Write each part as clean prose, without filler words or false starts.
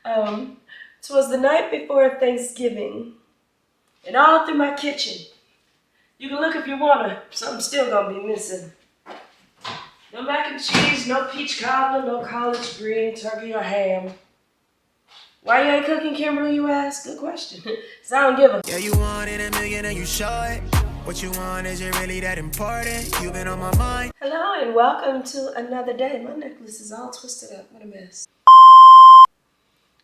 'Twas the night before Thanksgiving, and all through my kitchen, you can look if you wanna, something's still gonna be missing. No mac and cheese, no peach cobbler, no collard green, turkey or ham. Why you ain't cooking, Kimberly, you ask? Good question. 'Cause I don't give a. Yeah, you wanted a million and you show it. What you want, is it really that important? You've been on my mind. Hello and welcome to another day. My necklace is all twisted up. What a mess.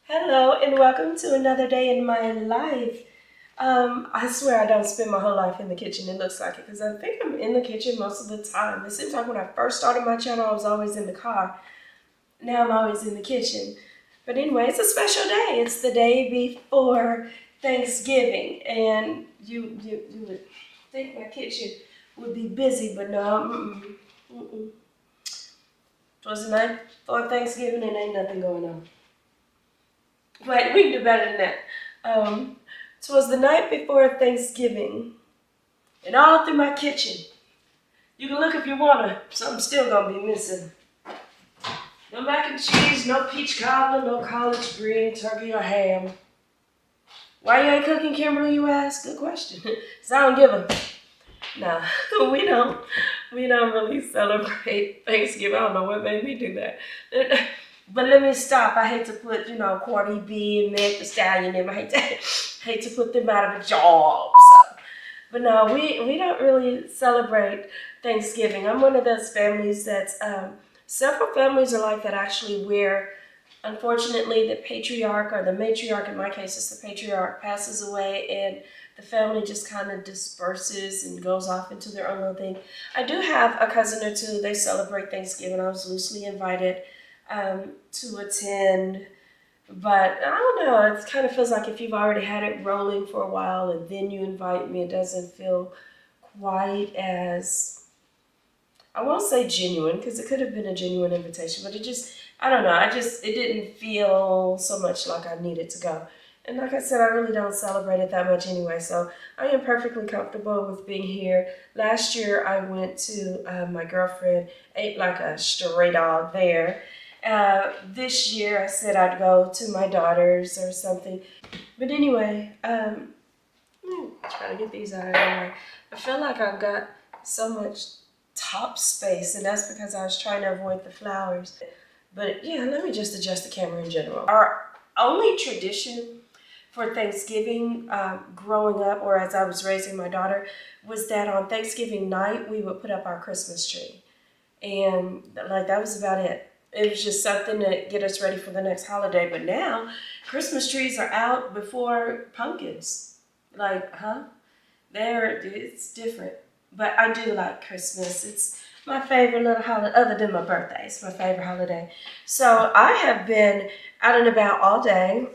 Hello and welcome to another day in my life. I swear I don't spend my whole life in the kitchen. It looks like it because I think I'm in the kitchen most of the time. It seems like when I first started my channel, I was always in the car. Now I'm always in the kitchen. But anyway, it's a special day. It's the day before Thanksgiving, and you would think my kitchen would be busy, but no. It was the night before Thanksgiving and ain't nothing going on. Wait, we can do better than that. It was the night before Thanksgiving, and all through my kitchen, you can look if you wanna, something's still gonna be missing. No mac and cheese, no peach cobbler, no collard green, turkey or ham. Why you ain't cooking, Kimberly, you ask? Good question. 'Cause I don't give a. Nah, we don't really celebrate Thanksgiving. I don't know what made me do that. But let me stop. I hate to put, Cardi B and Meg Thee Stallion in. I hate to put them out of a job. So. But no, we don't really celebrate Thanksgiving. I'm one of those families that's, several families are like that actually where, unfortunately, the patriarch or the matriarch, in my case, it's the patriarch, passes away and the family just kind of disperses and goes off into their own little thing. I do have a cousin or two. They celebrate Thanksgiving. I was loosely invited to attend, but I don't know. It kind of feels like if you've already had it rolling for a while and then you invite me, it doesn't feel quite as, I won't say genuine because it could have been a genuine invitation, but it just, I don't know. It didn't feel so much like I needed to go. And like I said, I really don't celebrate it that much anyway, so I am perfectly comfortable with being here. Last year, I went to my girlfriend, ate like a stray dog there. This year, I said I'd go to my daughter's or something. But anyway, trying to get these out of the way. I feel like I've got so much top space, and that's because I was trying to avoid the flowers. But yeah, let me just adjust the camera in general. Our only tradition for Thanksgiving growing up, or as I was raising my daughter, was that on Thanksgiving night, we would put up our Christmas tree. And like that was about it. It was just something to get us ready for the next holiday. But now, Christmas trees are out before pumpkins. Like, it's different. But I do like Christmas. It's my favorite little holiday, other than my birthday. It's my favorite holiday. So I have been out and about all day.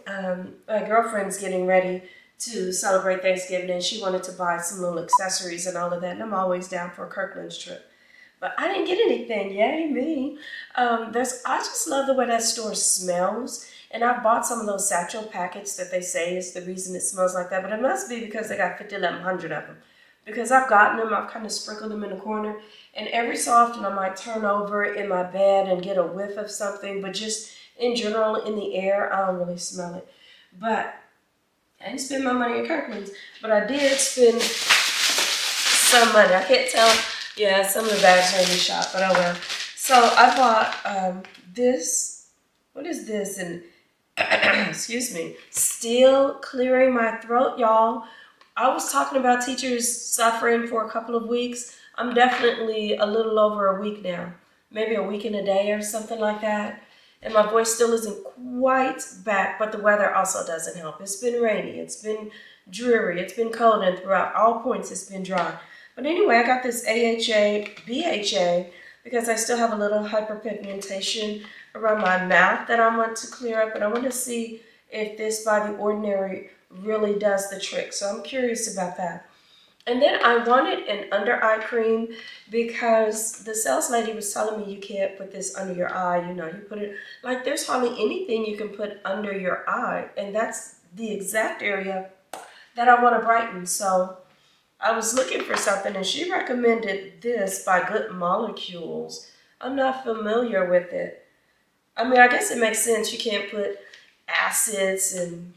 My girlfriend's getting ready to celebrate Thanksgiving, and she wanted to buy some little accessories and all of that. And I'm always down for a Kirkland's trip. But I didn't get anything. Yay, me. I just love the way that store smells. And I've bought some of those satchel packets that they say is the reason it smells like that. But it must be because they got 5,100 of them. Because I've gotten them, I've kind of sprinkled them in the corner, and every so often I might turn over in my bed and get a whiff of something, but just in general, in the air, I don't really smell it. But I didn't spend my money at Kirkland's, but I did spend some money. I can't tell, yeah, some of the bags are in the shop, but oh well. So I bought this, what is this? And excuse me, still clearing my throat, y'all. I was talking about teachers suffering for a couple of weeks. I'm definitely a little over a week now, maybe a week and a day or something like that. And my voice still isn't quite back, but the weather also doesn't help. It's been rainy, it's been dreary, it's been cold, and throughout all points it's been dry. But anyway, I got this AHA, BHA, because I still have a little hyperpigmentation around my mouth that I want to clear up, and I want to see if this By the Ordinary really does the trick. So I'm curious about that. And then I wanted an under eye cream because the sales lady was telling me you can't put this under your eye. You put it, like there's hardly anything you can put under your eye. And that's the exact area that I want to brighten. So I was looking for something and she recommended this by Good Molecules. I'm not familiar with it. I mean, I guess it makes sense. You can't put acids, and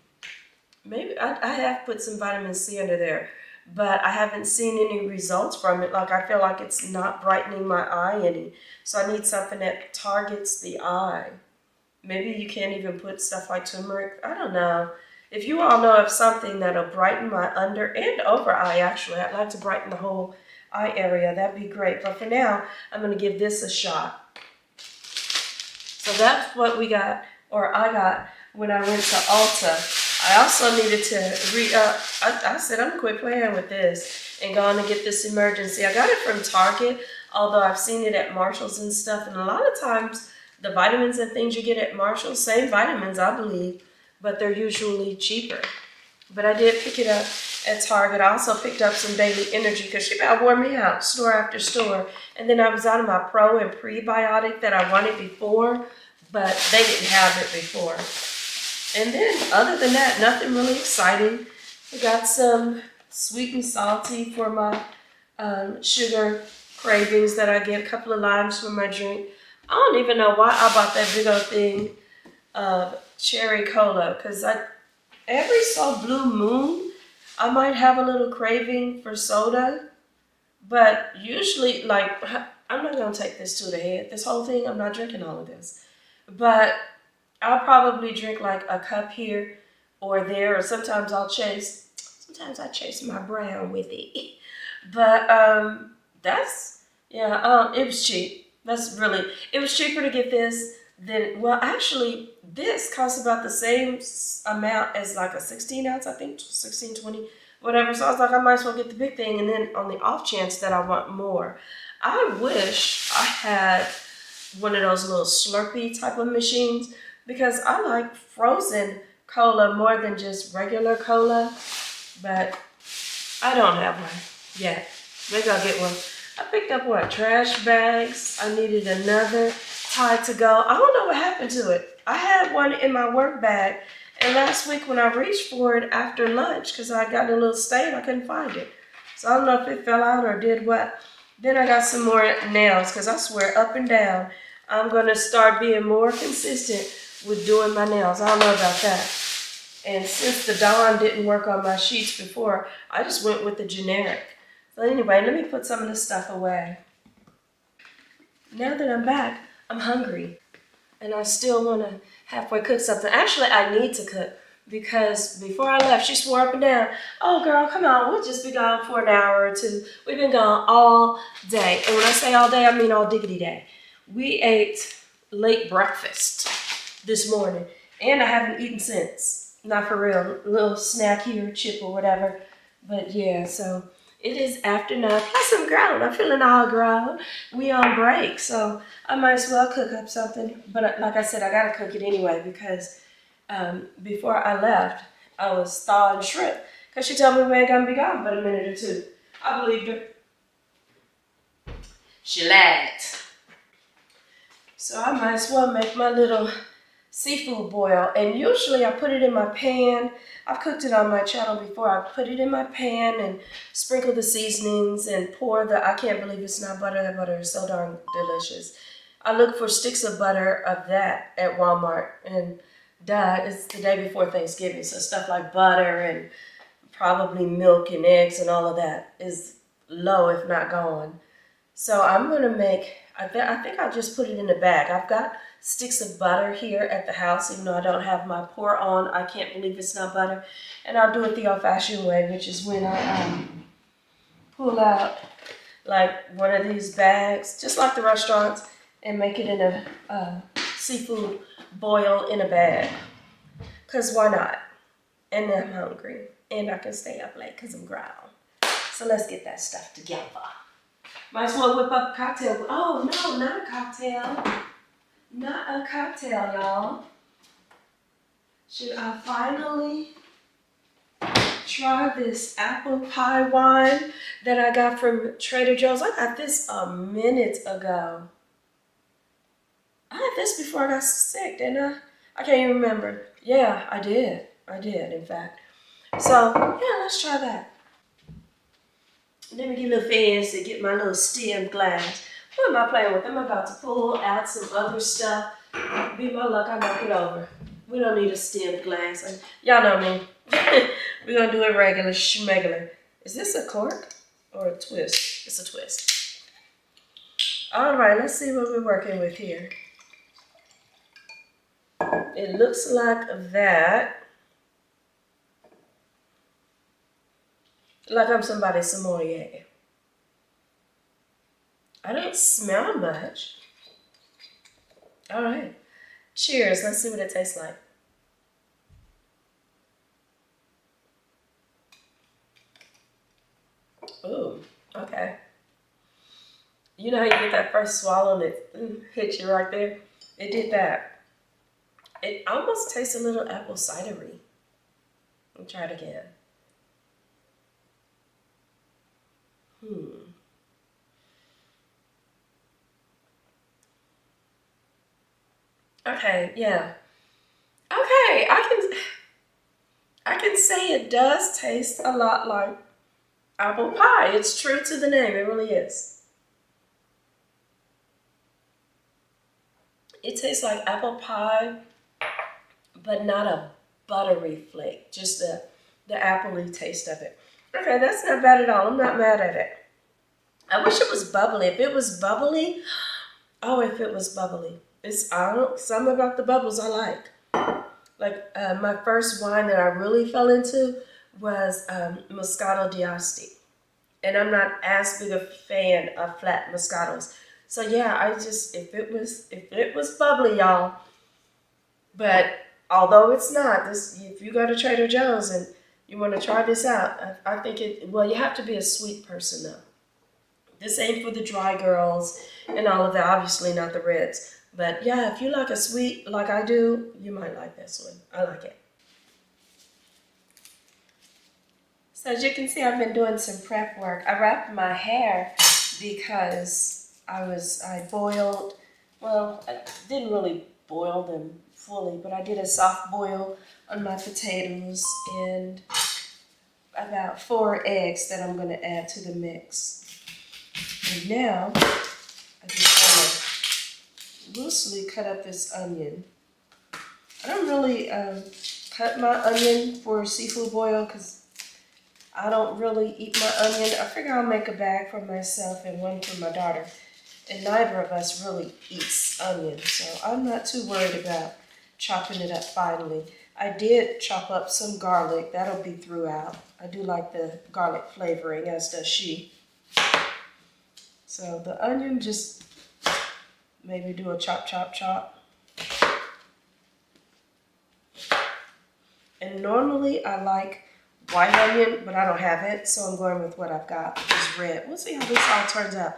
maybe I have put some vitamin C under there, but I haven't seen any results from it. Like I feel like it's not brightening my eye any. So I need something that targets the eye. Maybe you can't even put stuff like turmeric. I don't know. If you all know of something that'll brighten my under and over eye, actually, I'd like to brighten the whole eye area. That'd be great. But for now, I'm going to give this a shot. So that's what we got, or I got, when I went to Ulta. I also needed to re-up. I said, I'm going to quit playing with this and go on and get this emergency. I got it from Target, although I've seen it at Marshall's and stuff. And a lot of times, the vitamins and things you get at Marshall's, same vitamins, I believe, but they're usually cheaper. But I did pick it up at Target. I also picked up some Daily Energy because she about wore me out, store after store. And then I was out of my Pro and Prebiotic that I wanted before, but they didn't have it before. And then, other than that, nothing really exciting. I got some sweet and salty for my sugar cravings that I get, a couple of limes for my drink. I don't even know why I bought that big old thing of cherry cola, because every so blue moon, I might have a little craving for soda, but usually, like, I'm not going to take this to the head. This whole thing, I'm not drinking all of this. But I'll probably drink like a cup here or there, or sometimes I chase my brown with it. But it was cheap. It was cheaper to get this than, well, actually, this costs about the same amount as like a 16 ounce, I think, 16, 20, whatever. So I was like, I might as well get the big thing. And then on the off chance that I want more, I wish I had one of those little Slurpee type of machines, because I like frozen cola more than just regular cola, but I don't have one yet. Maybe I'll get one. I picked up trash bags. I needed another Tide to go. I don't know what happened to it. I had one in my work bag, and last week when I reached for it after lunch, because I got a little stain, I couldn't find it. So I don't know if it fell out or did what. Then I got some more nails, because I swear up and down, I'm going to start being more consistent with doing my nails. I don't know about that. And since the Dawn didn't work on my sheets before, I just went with the generic. So anyway, let me put some of this stuff away. Now that I'm back, I'm hungry. And I still want to halfway cook something. Actually, I need to cook, because before I left, she swore up and down, oh girl, come on, we'll just be gone for an hour or two. We've been gone all day. And when I say all day, I mean all diggity day. We ate late breakfast this morning, and I haven't eaten since. Not for real. A little snack here, chip or whatever. But yeah, so it is after 9. Plus I'm grown. I'm feeling all grown. We on break, so I might as well cook up something. But like I said, I gotta cook it anyway, because before I left, I was thawing shrimp, because she told me we ain't gonna be gone but a minute or two. I believed her. She lied. So I might as well make my little seafood boil. And usually I put it in my pan. I've cooked it on my channel before. I put it in my pan and sprinkle the seasonings and pour I can't believe it's not butter. That butter is so darn delicious. I look for sticks of butter of that at Walmart. And it's the day before Thanksgiving. So stuff like butter and probably milk and eggs and all of that is low, if not gone. So I'm going to make, I think I'll just put it in a bag. I've got sticks of butter here at the house, even though I don't have my pour on. I can't believe it's not butter. And I'll do it the old-fashioned way, which is when I pull out like one of these bags, just like the restaurants, and make it in a seafood boil in a bag. Because why not? And I'm hungry. And I can stay up late because I'm grown. So let's get that stuff together. Might as well whip up a cocktail. Oh, no, not a cocktail. Not a cocktail, y'all. Should I finally try this apple pie wine that I got from Trader Joe's? I got this a minute ago. I had this before I got sick, didn't I? I can't even remember. Yeah, I did. In fact. So, yeah, let's try that. Let me get a little fancy, get my little stem glass. What am I playing with? I'm about to pull out some other stuff. Be my luck, I knock it over. We don't need a stemmed glass. Y'all know me. We're gonna do it regular, schmegular. Is this a cork or a twist? It's a twist. All right, let's see what we're working with here. It looks like that. Like I'm somebody's sommelier. I don't smell much. All right. Cheers. Let's see what it tastes like. Ooh, okay. You know how you get that first swallow and it hits you right there? It did that. It almost tastes a little apple cidery. Let me try it again. Okay, yeah. Okay, I can say it does taste a lot like apple pie. It's true to the name. It really is. It tastes like apple pie, but not a buttery flake. Just the appley taste of it. Okay, that's not bad at all. I'm not mad at it. I wish it was bubbly. If it was bubbly, oh, if it was bubbly. I don't, something about the bubbles I like. Like my first wine that I really fell into was Moscato d'Asti. And I'm not as big a fan of flat Moscatos. So yeah, if it was bubbly, y'all. But although it's not, if you go to Trader Joe's and you want to try this out, I think you have to be a sweet person though. This ain't for the dry girls and all of that, obviously not the reds. But yeah, if you like a sweet like I do, you might like this one. I like it. So as you can see, I've been doing some prep work. I wrapped my hair because I boiled, well, I didn't really boil them fully, but I did a soft boil on my potatoes and about 4 eggs that I'm gonna add to the mix. And now, I just want to loosely cut up this onion. I don't really cut my onion for seafood boil because I don't really eat my onion. I figure I'll make a bag for myself and one for my daughter. And neither of us really eats onion, so I'm not too worried about chopping it up finely. I did chop up some garlic. That'll be throughout. I do like the garlic flavoring, as does she. So the onion, just maybe do a chop, chop, chop. And normally I like white onion, but I don't have it, so I'm going with what I've got, which is red. We'll see how this all turns out.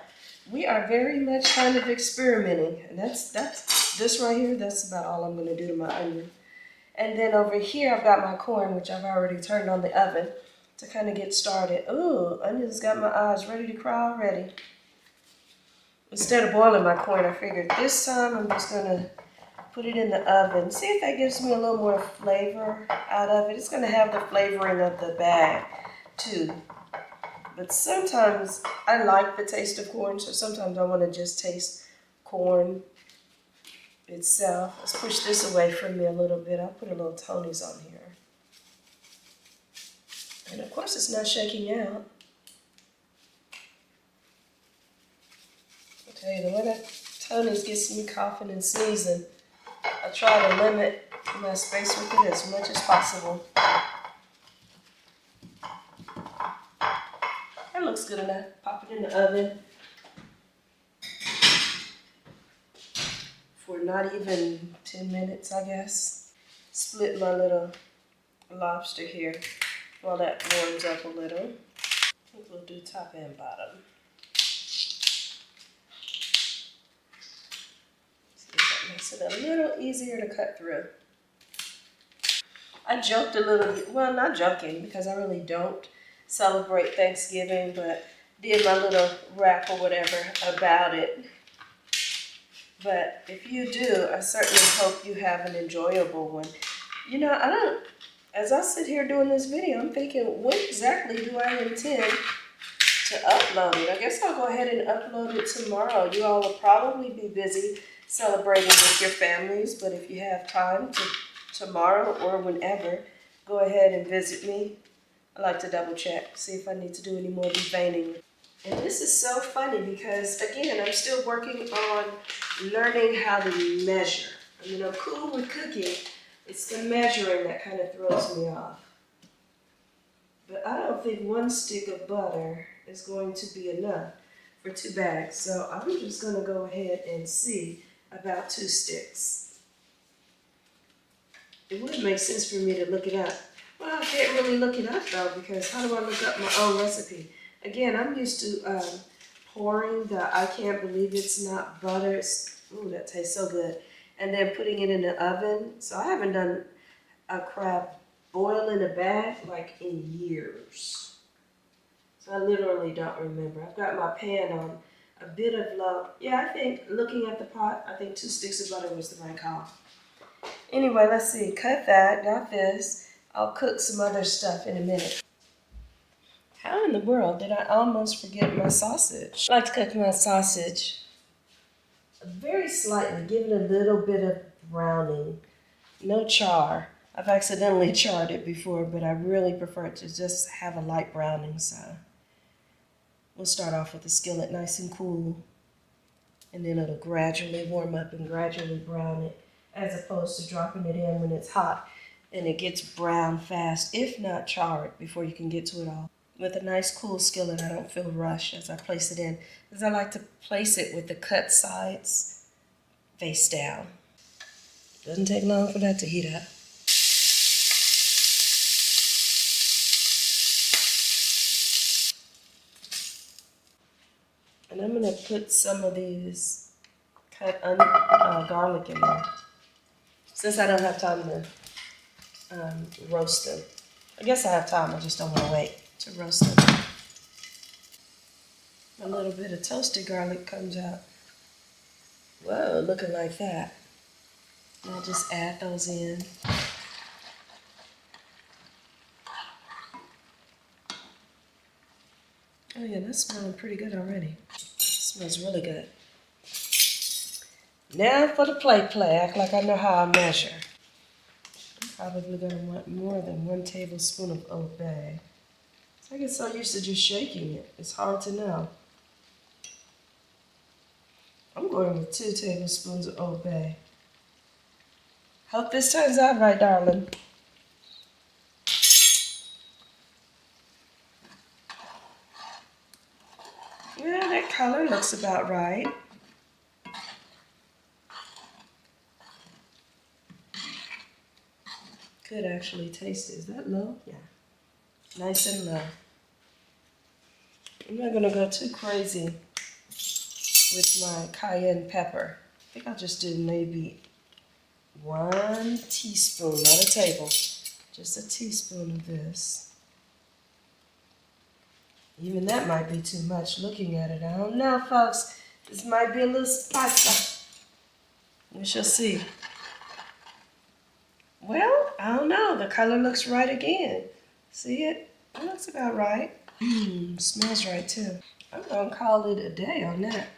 We are very much kind of experimenting, and that's this right here. That's about all I'm going to do to my onion. And then over here I've got my corn, which I've already turned on the oven to kind of get started. Ooh, onion's got my eyes ready to cry already. Instead of boiling my corn, I figured this time I'm just going to put it in the oven. See if that gives me a little more flavor out of it. It's going to have the flavoring of the bag too. But sometimes I like the taste of corn, so sometimes I want to just taste corn itself. Let's push this away from me a little bit. I'll put a little Tony's on here. And of course it's not shaking out. I'll tell you, the way that Tony's gets me coughing and sneezing, I try to limit my space with it as much as possible. That looks good enough. Pop it in the oven for not even 10 minutes, I guess. Split my little lobster here while that warms up a little. I think we'll do top and bottom. Makes it a little easier to cut through. I joked a little bit, well, not joking because I really don't celebrate Thanksgiving, but did my little rap or whatever about it. But if you do, I certainly hope you have an enjoyable one. You know, as I sit here doing this video, I'm thinking, when exactly do I intend to upload it? I guess I'll go ahead and upload it tomorrow. You all will probably be busy celebrating with your families, but if you have time to tomorrow or whenever, go ahead and visit me. I like to double check, see if I need to do any more deveining. And this is so funny because, again, I'm still working on learning how to measure. I mean, I'm cool with cooking. It's the measuring that kind of throws me off. But I don't think 1 stick of butter is going to be enough for 2 bags. So I'm just going to go ahead and see about 2 sticks. It would make sense for me to look it up. Well, I can't really look it up though, because how do I look up my own recipe? Again, I'm used to pouring the I can't believe it's not butter. Ooh, that tastes so good. And then putting it in the oven. So I haven't done a crab boil in a bag like in years. So I literally don't remember. I've got my pan on a bit of low. Yeah, I think looking at the pot, I think 2 sticks of butter was the right call. Anyway, let's see. Cut that, got this. I'll cook some other stuff in a minute. How in the world did I almost forget my sausage? I like to cook my sausage very slightly, give it a little bit of browning. No char. I've accidentally charred it before, but I really prefer it to just have a light browning, so we'll start off with the skillet nice and cool, and then it'll gradually warm up and gradually brown it, as opposed to dropping it in when it's hot and it gets brown fast, if not charred, before you can get to it all. With a nice cool skillet, I don't feel rushed as I place it in, because I like to place it with the cut sides face down. Doesn't take long for that to heat up. And I'm going to put some of these cut garlic in there, since I don't have time to roast them. I guess I have time, I just don't want to wait to roast them. A little bit of toasted garlic comes out. Whoa, looking like that. And I'll just add those in. Oh yeah, that's smelling pretty good already. Smells really good. Now for the play. Act like I know how I measure. I'm probably gonna want more than 1 tablespoon of Old Bay. I get so used to just shaking it. It's hard to know. I'm going with 2 tablespoons of Old Bay. Hope this turns out right, darling. Yeah, that color looks about right. Could actually taste it. Is that low? Yeah. Nice and low. I'm not gonna go too crazy with my cayenne pepper. I think I'll just do maybe 1 teaspoon, not a table. Just a teaspoon of this. Even that might be too much looking at it. I don't know, folks. This might be a little spicy. We shall see. Well, I don't know. The color looks right again. See it? It looks about right. Smells right too. I'm gonna call it a day on that.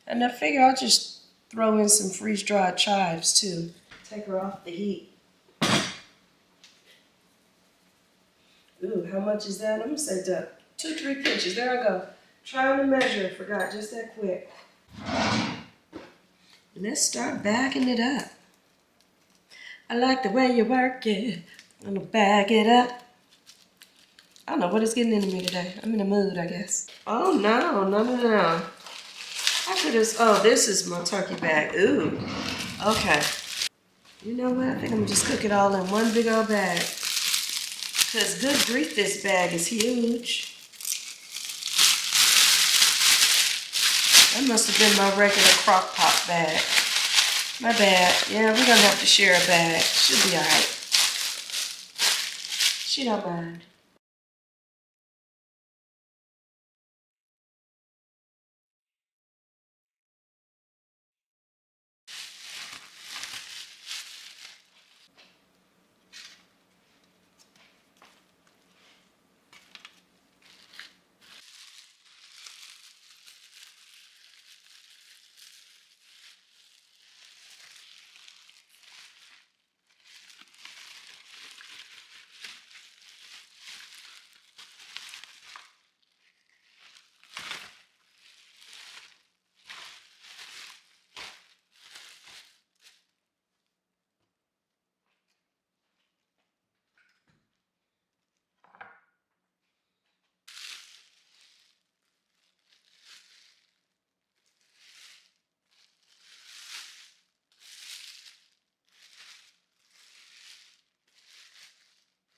And I figure I'll just throw in some freeze-dried chives too. Take her off the heat. Ooh, how much is that? I'm gonna say 2-3 pinches. There I go. Trying to measure, forgot just that quick. Let's start backing it up. I like the way you work it. I'm gonna back it up. I don't know what is getting into me today. I'm in a mood, I guess. Oh no. I could have, oh, this is my turkey bag. Ooh, okay. You know what? I think I'm gonna just cook it all in one big old bag. Because good grief, this bag is huge. That must have been my regular crock pot bag. My bad. Yeah, we're gonna have to share a bag. She'll be alright. She don't mind.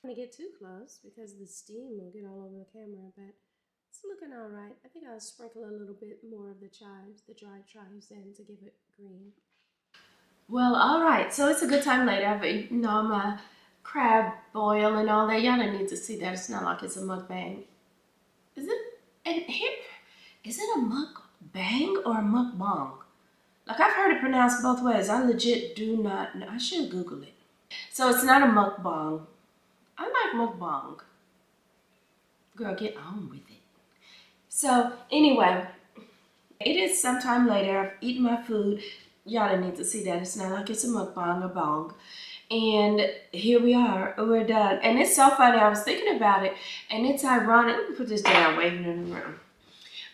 to get too close because the steam will get all over the camera, but it's looking all right. I think I'll sprinkle a little bit more of the chives, the dried chives in to give it green. Well, all right, so it's a good time later. I've eaten all my crab boil and all that. Y'all don't need to see that. It's not like it's a mukbang. Is it? And here, is it a mukbang or a mukbang? Like, I've heard it pronounced both ways. I legit do not know. I should Google it. So it's not a mukbang. I like mukbang. Girl, get on with it. So anyway, it is sometime later. I've eaten my food. Y'all don't need to see that. It's not like it's a mukbang or bong. And here we are. We're done. And it's so funny. I was thinking about it. And it's ironic. Let me put this down, waving in the room.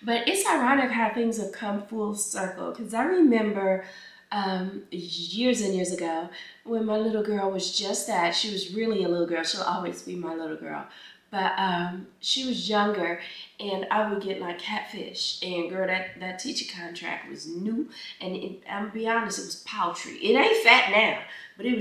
But it's ironic how things have come full circle. Because I remember years and years ago when my little girl was just that. She was really a little girl. She'll always be my little girl. But she was younger, and I would get like catfish. And girl, that teacher contract was new, and I'm gonna be honest, it was paltry. It ain't fat now, but it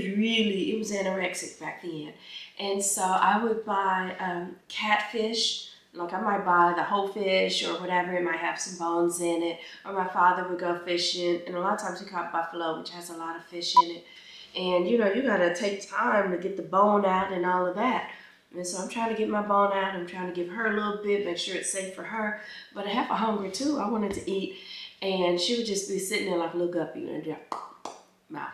was anorexic back then. And so I would buy catfish. Like I might buy the whole fish or whatever. It might have some bones in it. Or my father would go fishing, and a lot of times he caught buffalo, which has a lot of fish in it. And you know, you gotta take time to get the bone out and all of that. And so I'm trying to get my bone out. I'm trying to give her a little bit, make sure it's safe for her. But I have a hungry too. I wanted to eat. And she would just be sitting there like a little guppy and just mouth.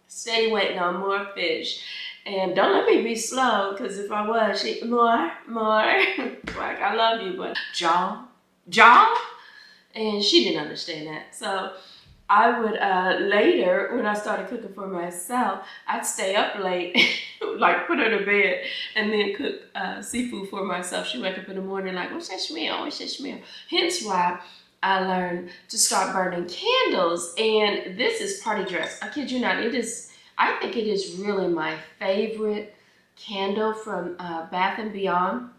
Steady waiting on more fish. And don't let me be slow, because if I was, she'd more. Like, I love you, but jaw. And she didn't understand that. So I would, later, when I started cooking for myself, I'd stay up late, like put her to bed, and then cook seafood for myself. She'd wake up in the morning like, what's that smell? What's that smell? Hence why I learned to start burning candles. And this is party dress. I kid you not, I think it is really my favorite candle from Bath & Beyond.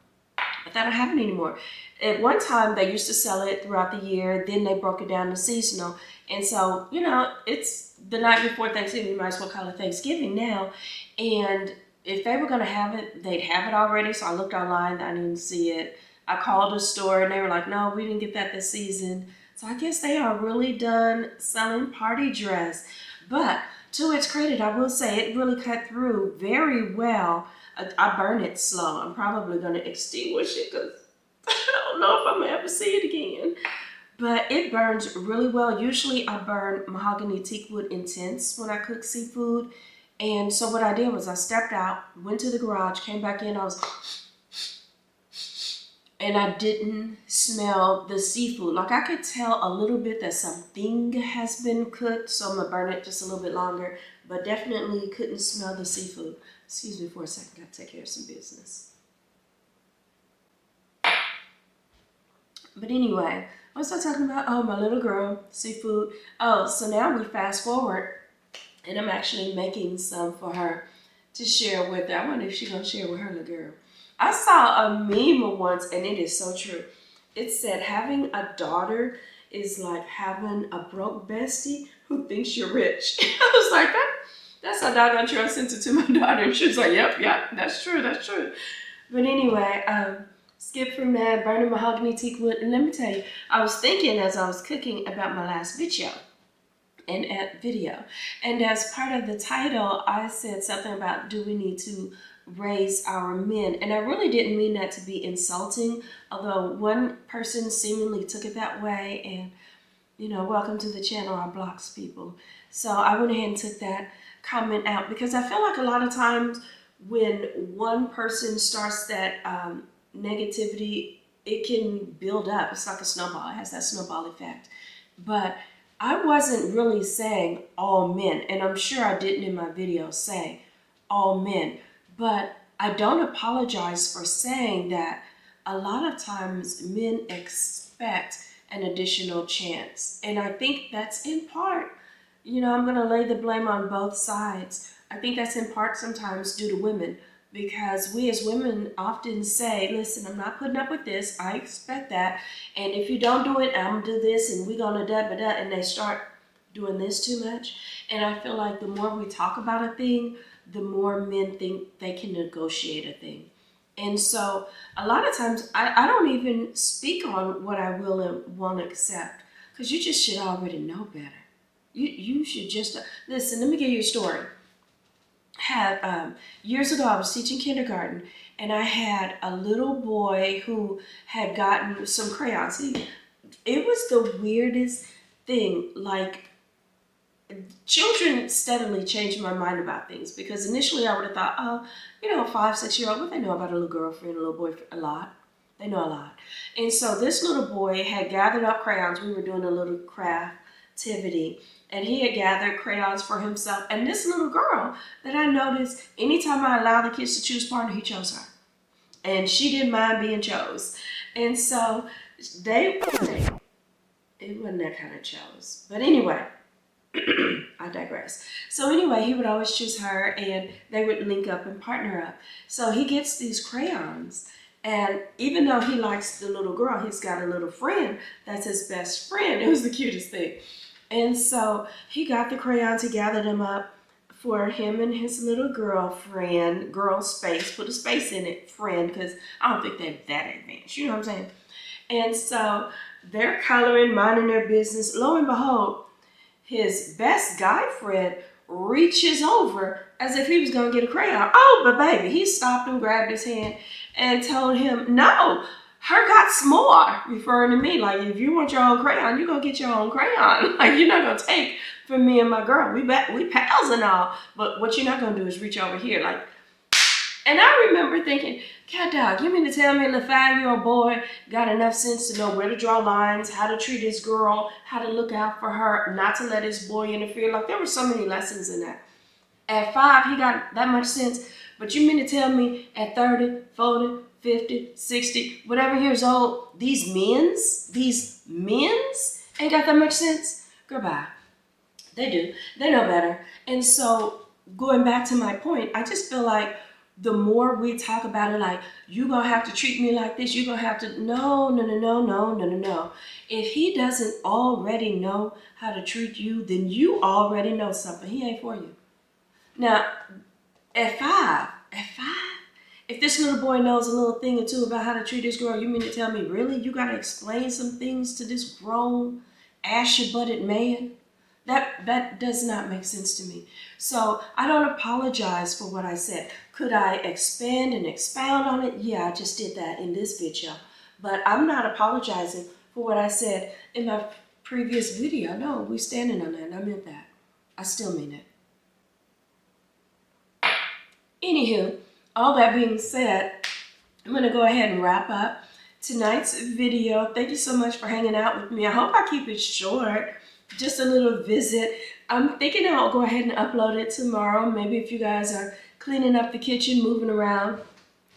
But they don't have it anymore. At one time, they used to sell it throughout the year. Then they broke it down to seasonal. And so, you know, it's the night before Thanksgiving. You might as well call it Thanksgiving now. And if they were going to have it, they'd have it already. So I looked online. I didn't see it. I called a store, and they were like, no, we didn't get that this season. So I guess they are really done selling party dress. But to its credit, I will say it really cut through very well. I burn it slow. I'm probably going to extinguish it because I don't know if I'm going to ever see it again. But it burns really well. Usually I burn mahogany teakwood intense when I cook seafood. And so what I did was I stepped out, went to the garage, came back in, and I didn't smell the seafood. Like I could tell a little bit that something has been cooked, so I'm gonna burn it just a little bit longer, but definitely couldn't smell the seafood. Excuse me for a second, gotta take care of some business. But anyway, what was I talking about? Oh, my little girl, seafood. Oh, so now we fast forward, and I'm actually making some for her to share with her. I wonder if she's gonna share with her little girl. I saw a meme once, and it is so true. It said having a daughter is like having a broke bestie who thinks you're rich. I was like, that's how doggone true. I sent it to my daughter, and she was like, yep, that's true. But anyway, skip from that, burning mahogany teakwood. And let me tell you, I was thinking as I was cooking about my last video. And as part of the title, I said something about, do we need to raise our men? And I really didn't mean that to be insulting, although one person seemingly took it that way. And, you know, welcome to the channel, I blocks people. So I went ahead and took that comment out, because I feel like a lot of times when one person starts that negativity, it can build up. It's like a snowball. It has that snowball effect. But I wasn't really saying all men, and I'm sure I didn't in my video say all men, but I don't apologize for saying that a lot of times men expect an additional chance. And I think that's in part, you know, I'm going to lay the blame on both sides. I think that's in part sometimes due to women, because we as women often say, listen, I'm not putting up with this. I expect that. And if you don't do it, I'm going to do this, and we're going to da-da-da. And they start doing this too much. And I feel like the more we talk about a thing, the more men think they can negotiate a thing. And so a lot of times I don't even speak on what I will and won't accept, because you just should already know better. You should just listen. Let me give you a story. Years ago, I was teaching kindergarten, and I had a little boy who had gotten some crayons. It was the weirdest thing. Like, children steadily changed my mind about things, because initially I would have thought, oh, 5, 6 year old, what they know about a little girlfriend, a little boyfriend? A lot. They know a lot. And so this little boy had gathered up crayons. We were doing a little craft activity, and he had gathered crayons for himself. And this little girl that I noticed, anytime I allowed the kids to choose partner, he chose her. And she didn't mind being chose. And so it wasn't that kind of chose. But anyway, I digress. So anyway, he would always choose her, and they would link up and partner up. So he gets these crayons, and even though he likes the little girl, he's got a little friend that's his best friend. It was the cutest thing. And so he got the crayons, he gathered them up for him and his little girlfriend, girl space, put a space in it, friend, because I don't think they're that advanced, you know what I'm saying? And so they're coloring, minding their business. Lo and behold, his best guy friend reaches over as if he was going to get a crayon. Oh, but baby, he stopped and grabbed his hand and told him, no, her got more, referring to me. Like, if you want your own crayon, you're going to get your own crayon. Like, you're not going to take from me and my girl. We pals and all, but what you're not going to do is reach over here. Like, and I remember thinking, God dog, you mean to tell me the 5-year-old boy got enough sense to know where to draw lines, how to treat his girl, how to look out for her, not to let his boy interfere? Like, there were so many lessons in that. At 5, he got that much sense. But you mean to tell me at 30, 40, 50, 60, whatever years old, these men's ain't got that much sense? Goodbye. They do. They know better. And so going back to my point, I just feel like the more we talk about it, like, you gonna have to treat me like this, you gonna have to, no. If he doesn't already know how to treat you, then you already know something. He ain't for you. Now, at five, if this little boy knows a little thing or two about how to treat this girl, you mean to tell me, really, you gotta explain some things to this grown, ashy-butted man? That does not make sense to me. So I don't apologize for what I said. Could I expand and expound on it? Yeah, I just did that in this video. But I'm not apologizing for what I said in my previous video. No, we're standing on that, and I meant that. I still mean it. Anywho, all that being said, I'm going to go ahead and wrap up tonight's video. Thank you so much for hanging out with me. I hope I keep it short. Just a little visit. I'm thinking I'll go ahead and upload it tomorrow. Maybe if you guys are cleaning up the kitchen, moving around,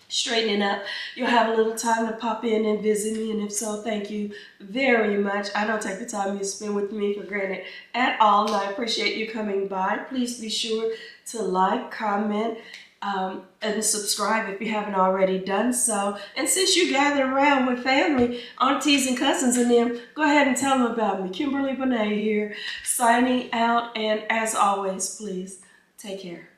straightening up, you'll have a little time to pop in and visit me. And if so, thank you very much. I don't take the time you spend with me for granted at all, and I appreciate you coming by. Please be sure to like, comment, and subscribe if you haven't already done so. And since you gather around with family, aunties and cousins and them, go ahead and tell them about me. Kimberly Bonet here, signing out, and as always, please take care.